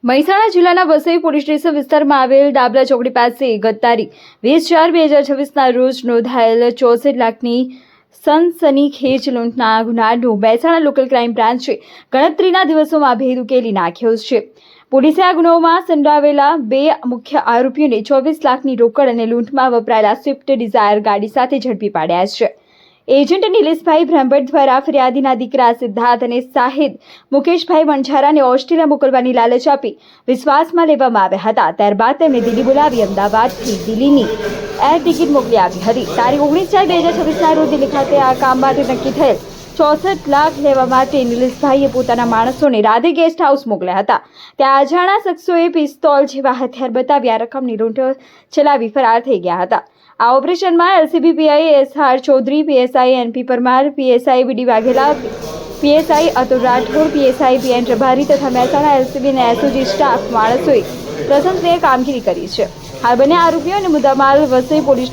મહેસાણા જિલ્લાના Vasai police station વિસ્તારમાં આવેલ ડાબલા ચોકડી પાસે ગત તારીખ 20/4/2026ના રોજ નોંધાયેલ 64 લાખની સનસનીખેજ લૂંટના ગુનાનો મહેસાણા લોકલ ક્રાઇમ બ્રાન્ચે ગણતરીના દિવસોમાં ભેદ ઉકેલી નાખ્યો છે. પોલીસે આ ગુનામાં સંડોવાયેલા 2 મુખ્ય આરોપીઓને 24 લાખની રોકડ અને લૂંટમાં વપરાયેલા સ્વિફ્ટ ડિઝાયર ગાડી સાથે ઝડપી પાડ્યા છે. એજન્ટ નિલેશભાઈ બ્રહ્મભટ્ટ દ્વારા ફરિયાદીના દીકરા સિદ્ધાર્થ અને શાહિદ મુકેશભાઈ વણઝારાને ઓસ્ટ્રેલિયા મોકલવાની લાલચ આપી વિશ્વાસમાં લેવામાં આવ્યા હતા. ત્યારબાદ તેમને દિલ્હી બોલાવી અમદાવાદથી દિલ્હીની એર ટિકિટ મોકલી આપી હતી. તારીખ 19/4/2026ના રોજ દિલ્હી ખાતે આ કામ માટે નક્કી થયેલ 64 લાખ લેવા માટે નિલેશભાઈએ પોતાના માણસોને રાધે ગેસ્ટ હાઉસ મોકલ્યા હતા. ત્યાં અજાણા શખ્સોએ પિસ્તોલ જેવા હથિયાર બતાવી આ રકમની લૂંટ ચલાવી ફરાર થઈ ગયા હતા. આ ઓપરેશનમાં LCB PI SR Chaudhary, PSI NP Parmar, PSI BD Vaghela, PSI Atul Rathod, PSI PN Rabari તથા મહેસાણા એલસીબી અને એસઓજી સ્ટાફ માણસોએ પ્રશંસનીય કામગીરી કરી છે. હાલ બંને આરોપીઓ અને મુદ્દામાલ વસઈ પોલીસ